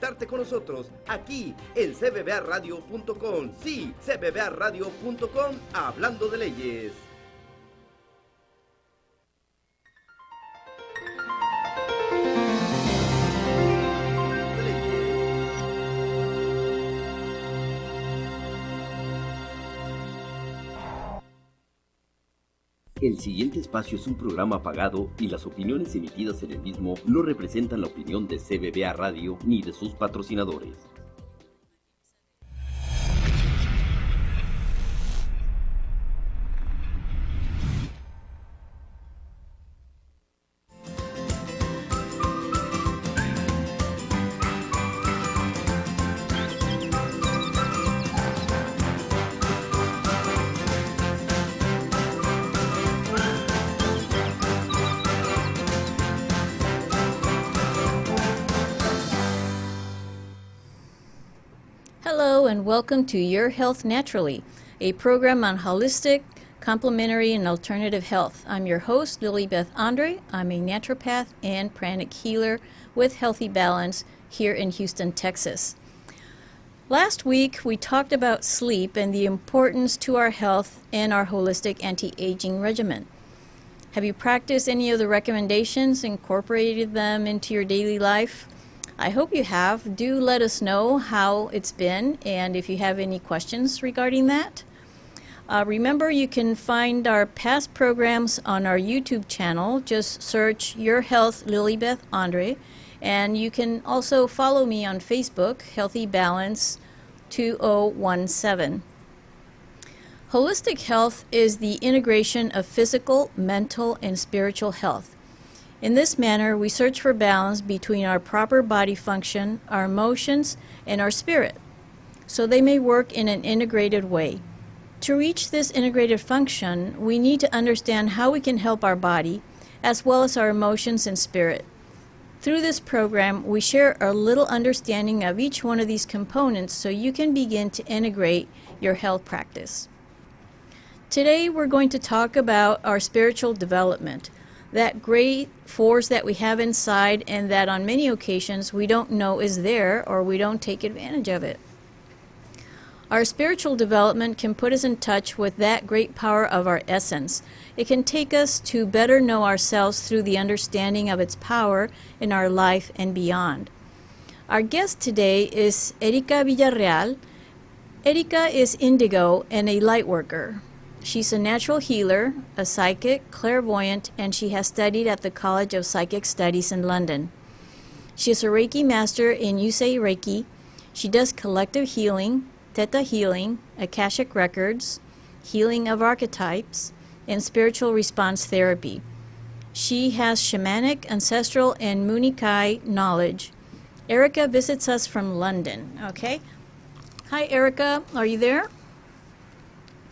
conectarte con nosotros aquí en cbbaradio.com. Sí, cbbaradio.com, hablando de leyes. El siguiente espacio es un programa pagado y las opiniones emitidas en el mismo no representan la opinión de CBBA Radio ni de sus patrocinadores. Hello and welcome to Your Health Naturally, a program on holistic, complementary, and alternative health. I'm your host, Lilibeth Andre. I'm a naturopath and pranic healer with Healthy Balance here in Houston, Texas. Last week, we talked about sleep and the importance to our health and our holistic anti-aging regimen. Have you practiced any of the recommendations, incorporated them into your daily life? I hope you have. Do let us know how it's been and if you have any questions regarding that. Remember, you can find our past programs on our YouTube channel. Just search Your Health Lilibeth Andre. And you can also follow me on Facebook, Healthy Balance 2017. Holistic health is the integration of physical, mental, and spiritual health. In this manner, we search for balance between our proper body function, our emotions, and our spirit, so they may work in an integrated way. To reach this integrated function, we need to understand how we can help our body, as well as our emotions and spirit. Through this program, we share a little understanding of each one of these components so you can begin to integrate your health practice. Today, we're going to talk about our spiritual development, that great force that we have inside and that on many occasions we don't know is there or we don't take advantage of it. Our spiritual development can put us in touch with that great power of our essence. It can take us to better know ourselves through the understanding of its power in our life and beyond. Our guest today is Erika Villarreal. Erika is indigo and a light worker. She's a natural healer, a psychic, clairvoyant, and she has studied at the College of Psychic Studies in London. She is a Reiki master in Yusei Reiki. She does collective healing, Theta healing, Akashic records, healing of archetypes, and spiritual response therapy. She has shamanic, ancestral, and Munikai knowledge. Erika visits us from London. Okay. Hi, Erika. Are you there?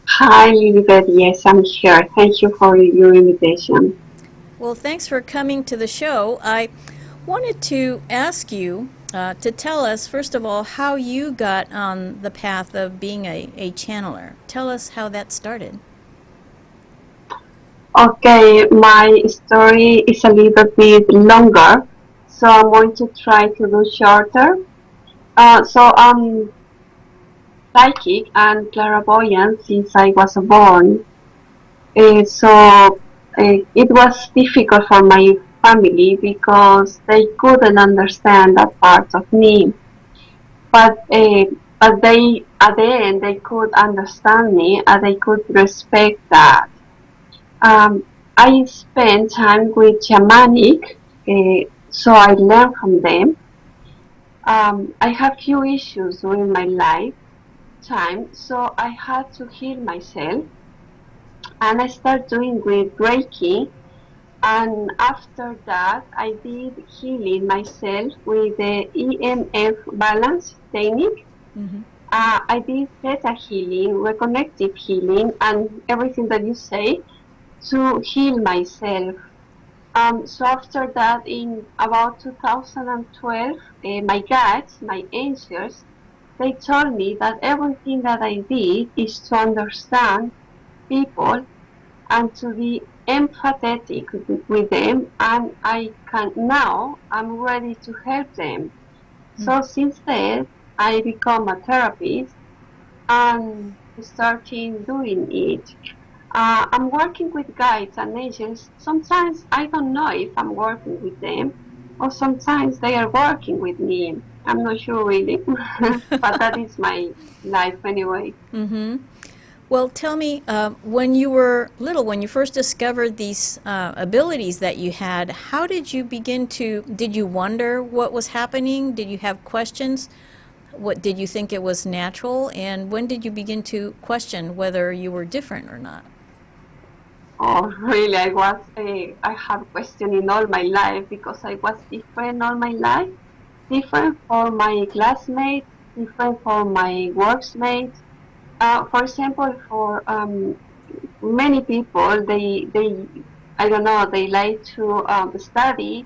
Hi, Lilibeth. Yes, I'm here. Thank you for your invitation. Well, thanks for coming to the show. I wanted to ask you to tell us, first of all, how you got on the path of being a channeler. Tell us how that started. Okay, my story is a little bit longer, so I'm going to try to do shorter. So I'm psychic and clairvoyant since I was born. So it was difficult for my family because they couldn't understand that part of me. But they, at the end, they could understand me and they could respect that. I spent time with shamanic, so I learned from them. I had few issues during my lifetime, so I had to heal myself, and I started doing with Reiki, and after that I did healing myself with the EMF balance technique. Mm-hmm. I did theta healing, reconnective healing, and everything that you say to heal myself. So after that, in about 2012, my guides, my angels, they told me that everything that I did is to understand people and to be empathetic with them, and I'm ready to help them. So since then, I become a therapist and starting doing it. I'm working with guides and angels. Sometimes I don't know if I'm working with them, or sometimes they are working with me. I'm not sure really, but that is my life anyway. Mm-hmm. Well, tell me, when you were little, when you first discovered these abilities that you had, how did you begin to, did you wonder what was happening? Did you have questions? What did you think it was natural? And when did you begin to question whether you were different or not? Oh, really? I have questioning all my life because I was different all my life. Different for my classmates, different for my workmates. For example, for many people, they I don't know, they like to study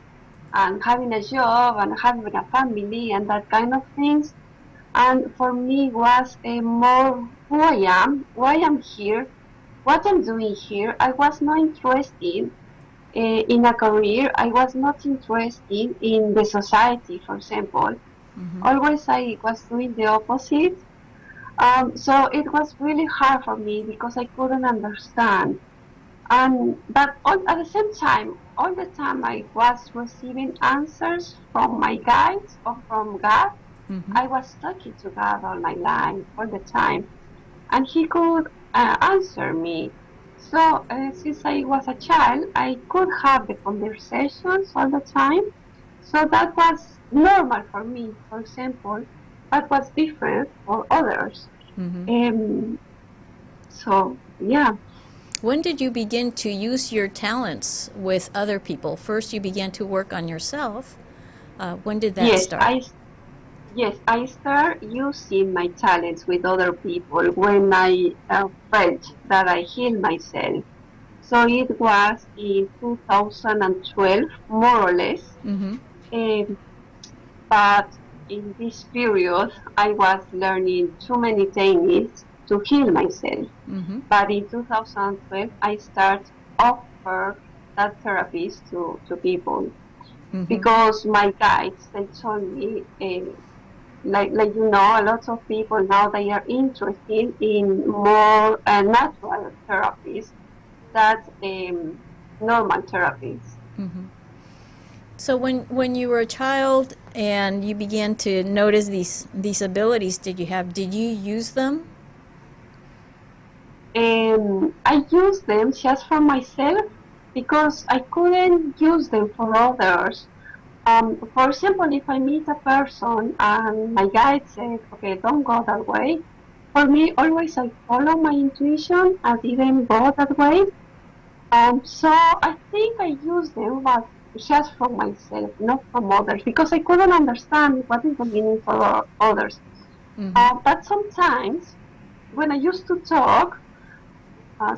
and having a job and having a family and that kind of things. And for me, was a more who I am, why I'm here, what I'm doing here. I was not interested in a career. I was not interested in the society, for example. Always I was doing the opposite. So it was really hard for me because I couldn't understand. But at the same time, all the time I was receiving answers from my guides or from God. I was talking to God all my life, all the time, and He could answer me. So since I was a child, I could have the conversations all the time. So that was normal for me, for example. That was different for others. So yeah. When did you begin to use your talents with other people? First, you began to work on yourself. When did that Yes, start? I start using my talents with other people when I felt that I healed myself. So it was in 2012, more or less. Um, but in this period, I was learning too many techniques to heal myself. But in 2012, I start offer that therapies to people because my guides, they told me, like you know, a lot of people now they are interested in more natural therapies than normal therapies. So when you were a child and you began to notice these abilities did you use them? I use them just for myself because I couldn't use them for others. For example, if I meet a person and my guide said, okay, don't go that way, for me, always I follow my intuition. I didn't go that way. So I think I use them, but just for myself, not from others, because I couldn't understand what is the meaning for others. But sometimes, when I used to talk,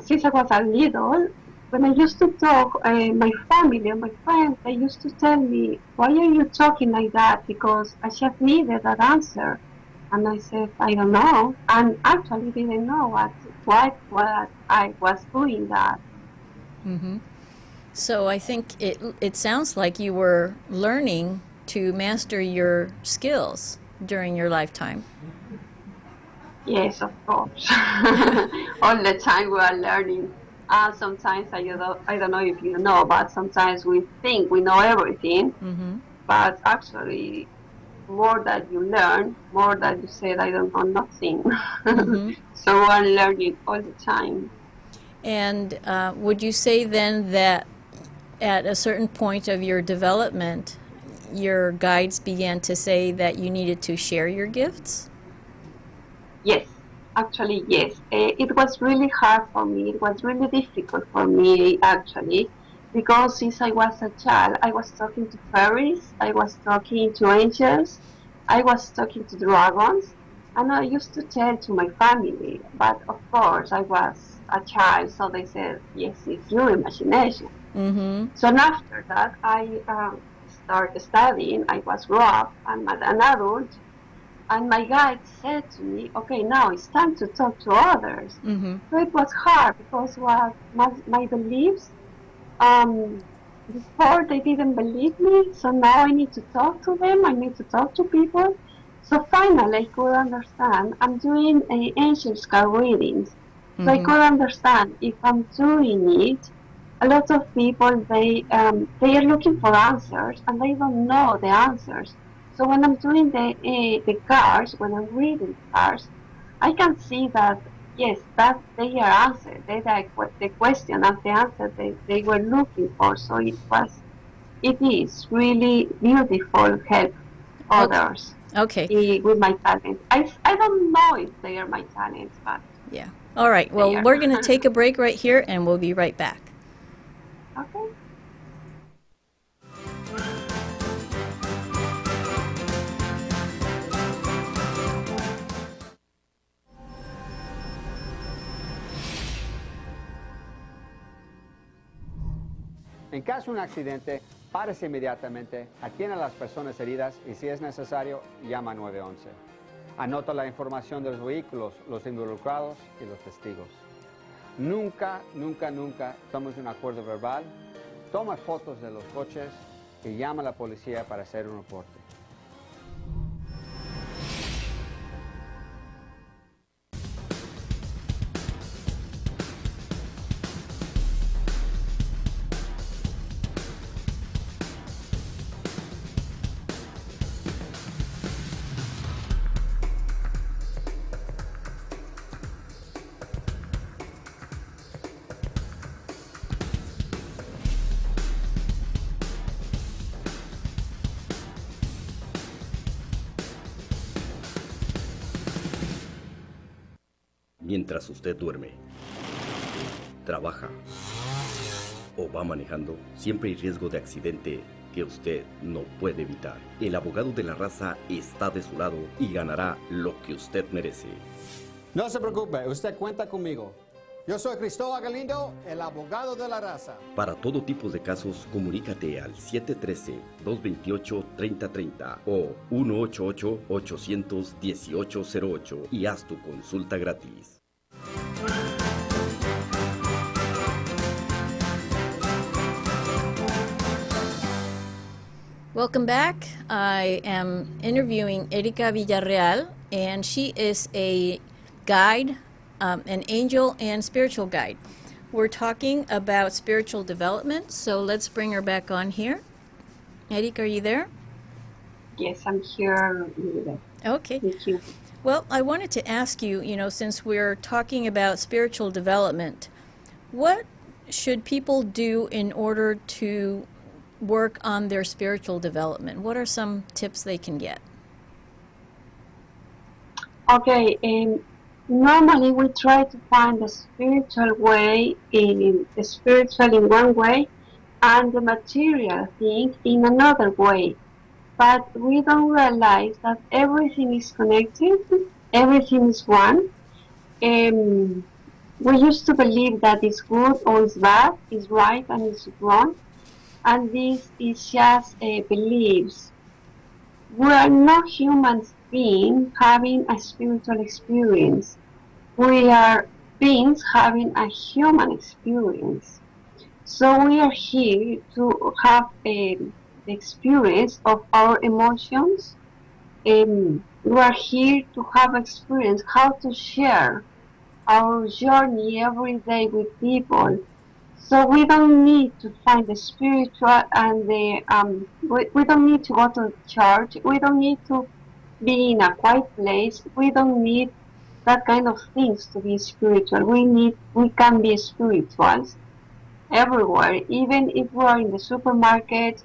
since I was a little, when I used to talk, my family and my friends, they used to tell me, why are you talking like that? Because I just needed that answer. And I said, I don't know. And actually didn't know what I was doing that. So I think it sounds like you were learning to master your skills during your lifetime. Yes, of course. All the time we are learning. Sometimes I don't know if you know, but sometimes we think we know everything, but actually, more that you learn, more that you said I don't know nothing. So I'm learning all the time. And would you say then that at a certain point of your development, your guides began to say that you needed to share your gifts? Yes, actually, yes. It was really hard for me. It was really difficult for me, actually, because since I was a child, I was talking to fairies, I was talking to angels, I was talking to dragons, and I used to tell to my family. But of course, I was a child, so they said, yes, it's your imagination. So after that, I started studying. I was grown up. I'm an adult. And my guide said to me, okay, now it's time to talk to others. So it was hard because what my beliefs, before they didn't believe me, so now I need to talk to them, I need to talk to people. So finally I could understand. I'm doing angels card readings. So I could understand if I'm doing it, a lot of people, they are looking for answers and they don't know the answers. So when I'm doing the cards, when I'm reading the cards, I can see that, yes, that they are answered. They like what the question and the answer they were looking for. So it is really beautiful help others. Okay. With my talents. I don't know if they are my talents, but Yeah. All right. Well, we're going to take a break right here, and we'll be right back. Okay. En caso de un accidente, párese inmediatamente, atienda a las personas heridas y si es necesario, llama 911. Anota la información de los vehículos, los involucrados y los testigos. Nunca, nunca, nunca tomes un acuerdo verbal, toma fotos de los coches y llama a la policía para hacer un reporte. Mientras usted duerme, trabaja o va manejando, siempre hay riesgo de accidente que usted no puede evitar. El abogado de la raza está de su lado y ganará lo que usted merece. No se preocupe, usted cuenta conmigo. Yo soy Cristóbal Galindo, el abogado de la raza. Para todo tipo de casos, comunícate al 713-228-3030 o 188-800-1808 y haz tu consulta gratis. Welcome back. I am interviewing Erika Villarreal, and she is a guide, an angel and spiritual guide. We're talking about spiritual development, so let's bring her back on here. Erika, are you there? Yes, I'm here. Okay. Thank you. Well, I wanted to ask you, since we're talking about spiritual development, what should people do in order to work on their spiritual development? What are some tips they can get? Okay, normally we try to find the spiritual way the spiritual in one way and the material thing in another way. But we don't realize that everything is connected, everything is one. We used to believe that it's good or it's bad, it's right and it's wrong. And this is just beliefs. We are not human beings having a spiritual experience. We are beings having a human experience. So we are here to have the experience of our emotions. We are here to have experience how to share our journey every day with people. So we don't need to find the spiritual and we don't need to go to church. We don't need to be in a quiet place. We don't need that kind of things to be spiritual. We can be spirituals everywhere, even if we are in the supermarket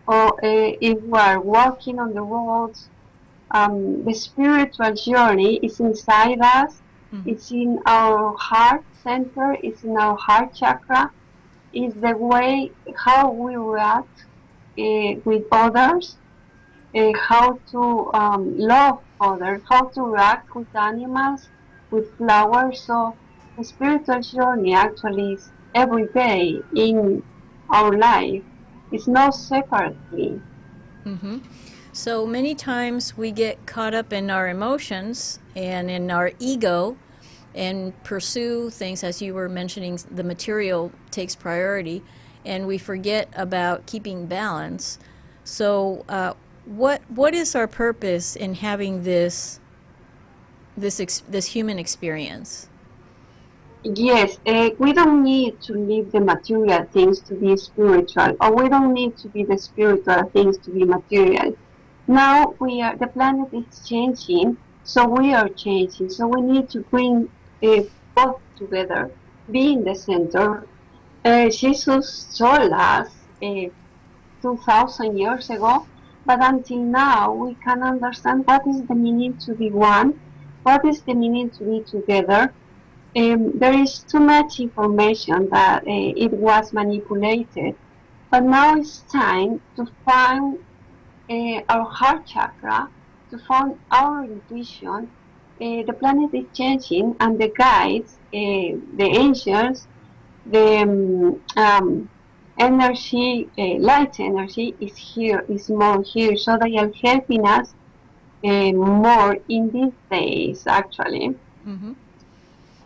or if we are walking on the roads. The spiritual journey is inside us. Mm-hmm. It's in our heart center. It's in our heart chakra. Is the way how we react with others, how to love others, how to react with animals, with flowers. So the spiritual journey actually is every day in our life. It's not separately. Mm-hmm. So many times we get caught up in our emotions and in our ego and pursue things, as you were mentioning, the material takes priority, and we forget about keeping balance. So, what is our purpose in having this human experience? Yes, we don't need to leave the material things to be spiritual, or we don't need to be the spiritual things to be material. Now the planet is changing, so we are changing. So we need to bring both together, be in the center. Jesus told us 2,000 years ago, but until now we can understand what is the meaning to be one, what is the meaning to be together. There is too much information that it was manipulated, but now it's time to find our heart chakra, to find our intuition. The planet is changing, and the guides, the angels, the energy, light energy is here, is more here, so they are helping us more in these days, actually. Mm-hmm.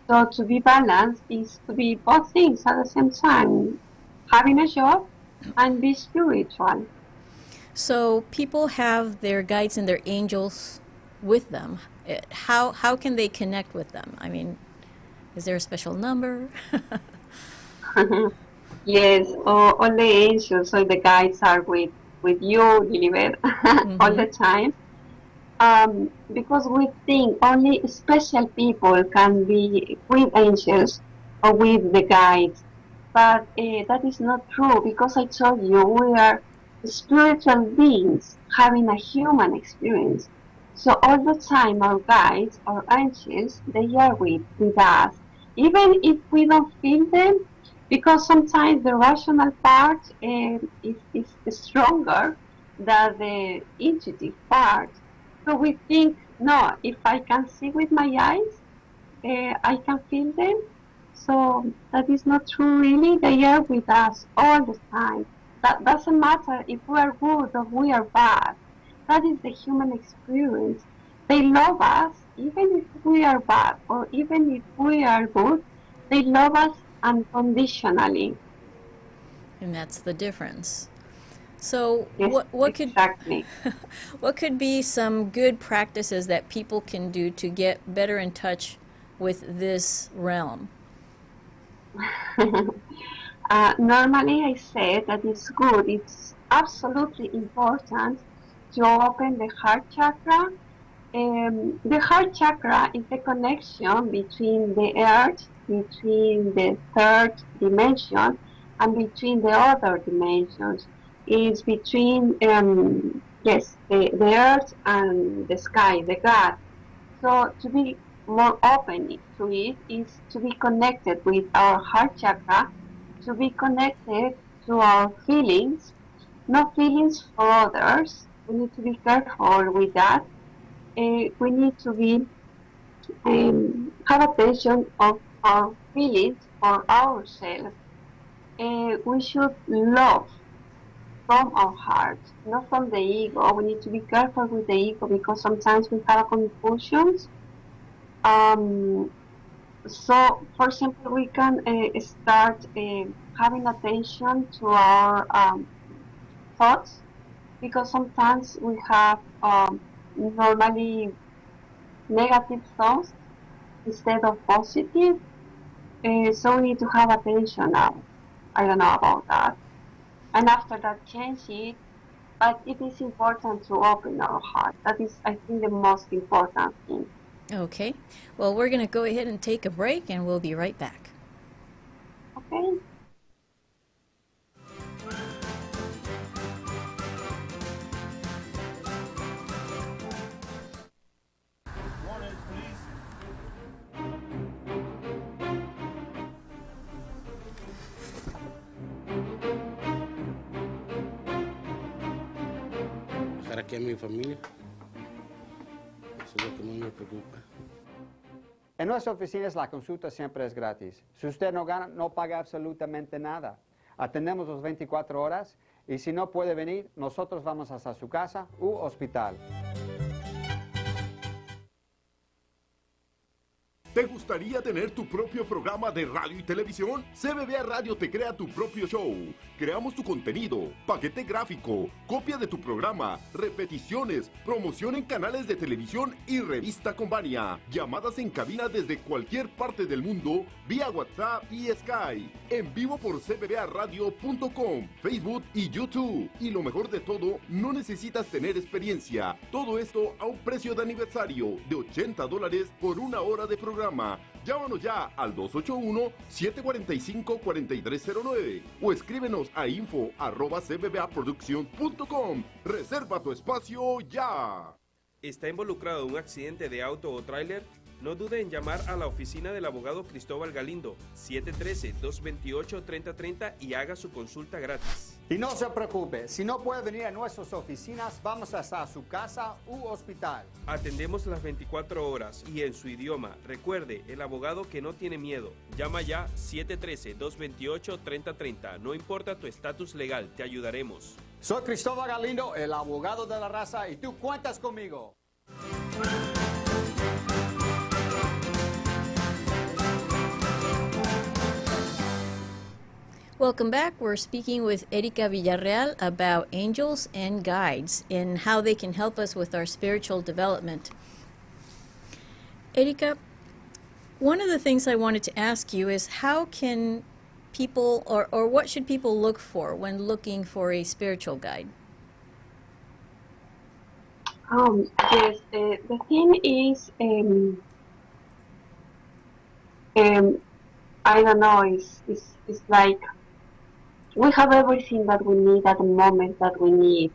So to be balanced is to be both things at the same time, having a job and be spiritual. So people have their guides and their angels with them. How can they connect with them? I mean, is there a special number? Yes, all the angels, all the guides are with you, Lilibeth, all the time. Because we think only special people can be with angels or with the guides, but that is not true, because I told you we are spiritual beings having a human experience. So all the time our guides, our angels, they are with us, even if we don't feel them, because sometimes the rational part is stronger than the intuitive part. So we think, no, if I can see with my eyes, I can feel them. So that is not true, really. They are with us all the time. That doesn't matter if we are good or we are bad. That is the human experience. They love us even if we are bad, or even if we are good. They love us unconditionally. And that's the difference. So Yes, what exactly. what could be some good practices that people can do to get better in touch with this realm? Normally I say that it's good, it's absolutely important to open the heart chakra. The heart chakra is the connection between the earth, between the third dimension, and between the other dimensions. It's between, yes, the earth and the sky, the God. So to be more open to it is to be connected with our heart chakra, to be connected to our feelings, no feelings for others. We need to be careful with that. We need to be have attention of our feelings for ourselves. We should love from our heart, not from the ego. We need to be careful with the ego, because sometimes we have confusions. So, for example, we can start having attention to our thoughts, because sometimes we have normally negative thoughts instead of positive. So we need to have attention now. I don't know about that. And after that, change it. But it is important to open our heart. That is, I think, the most important thing. Okay. Well, we're going to go ahead and take a break, and we'll be right back. Okay. Dejar aquí a mi familia. Eso es lo que más me preocupa. En nuestras oficinas la consulta siempre es gratis. Si usted no gana, no paga absolutamente nada. Atendemos las 24 horas y si no puede venir, nosotros vamos hasta su casa u hospital. ¿Te gustaría tener tu propio programa de radio y televisión? CBBA Radio te crea tu propio show. Creamos tu contenido, paquete gráfico, copia de tu programa, repeticiones, promoción en canales de televisión y revista Convania. Llamadas en cabina desde cualquier parte del mundo, vía WhatsApp y Skype. En vivo por cbbaradio.com, Facebook y YouTube. Y lo mejor de todo, no necesitas tener experiencia. Todo esto a un precio de aniversario de $80 por una hora de programa. Llámanos ya al 281-745-4309 o escríbenos a info@cbbaproduction.com. Reserva tu espacio ya. ¿Está involucrado en un accidente de auto o tráiler? No dude en llamar a la oficina del abogado Cristóbal Galindo, 713-228-3030 y haga su consulta gratis. Y no se preocupe, si no puede venir a nuestras oficinas, vamos hasta su casa u hospital. Atendemos las 24 horas y en su idioma. Recuerde, el abogado que no tiene miedo. Llama ya 713-228-3030. No importa tu estatus legal, te ayudaremos. Soy Cristóbal Galindo, el abogado de la raza, y tú cuentas conmigo. Welcome back. We're speaking with Erika Villarreal about angels and guides and how they can help us with our spiritual development. Erika, one of the things I wanted to ask you is how can people or what should people look for when looking for a spiritual guide? Yes, the thing is, I don't know, it's like we have everything that we need at the moment that we need.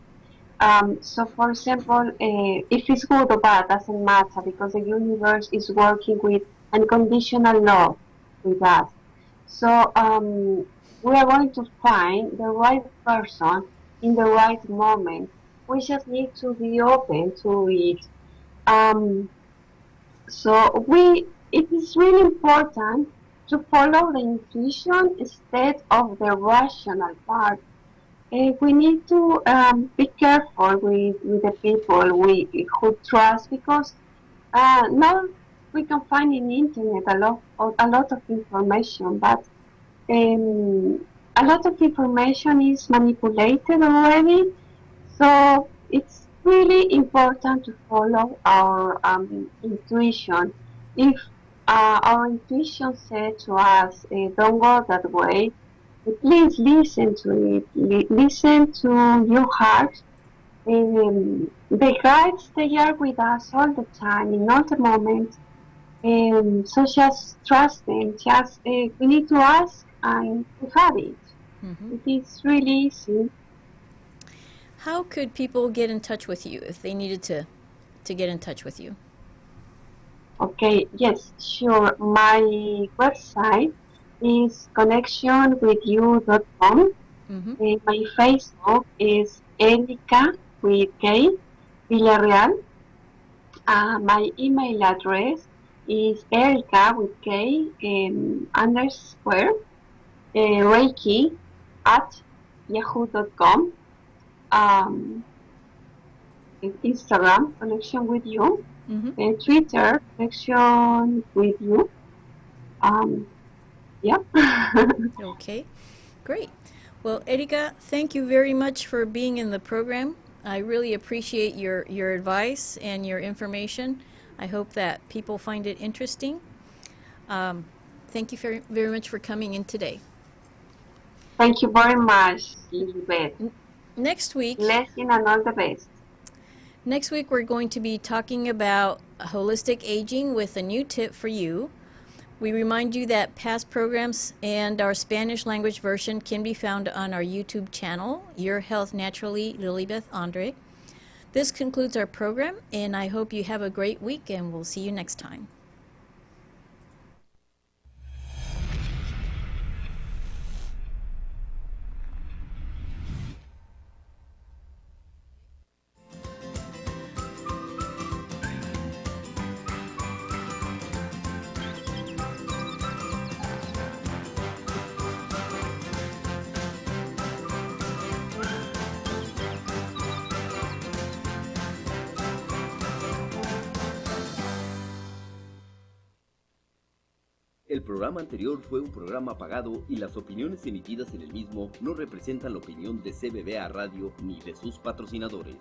So for example, if it's good or bad doesn't matter because the universe is working with unconditional love with us. So we are going to find the right person in the right moment. We just need to be open to it. So it is really important to follow the intuition instead of the rational part. We need to be careful with the people who trust because now we can find in the internet a lot of information, but a lot of information is manipulated already. So it's really important to follow our intuition. If our intuition said to us, don't go that way, please listen to it, listen to your heart. The guides, they are with us all the time, in all the moments, so just trust them, we need to ask and to have it. Mm-hmm. It is really easy. How could people get in touch with you if they needed to get in touch with you? Okay, yes, sure. My website is connectionwithyou.com. Mm-hmm. My Facebook is Erika with K Villarreal. My email address is Erika with K _ Reiki at yahoo.com. Instagram, Connection with You. Mm-hmm. Twitter, Connection with You. Yeah. Okay, great. Well, Erika, thank you very much for being in the program. I really appreciate your advice and your information. I hope that people find it interesting. Thank you very, very much for coming in today. Thank you very much, Lilibeth. Next week, blessing and all the best. Next week, we're going to be talking about holistic aging with a new tip for you. We remind you that past programs and our Spanish language version can be found on our YouTube channel, Your Health Naturally, Lilibeth Andre. This concludes our program, and I hope you have a great week, and we'll see you next time. El programa anterior fue un programa pagado y las opiniones emitidas en el mismo no representan la opinión de CBBA Radio ni de sus patrocinadores.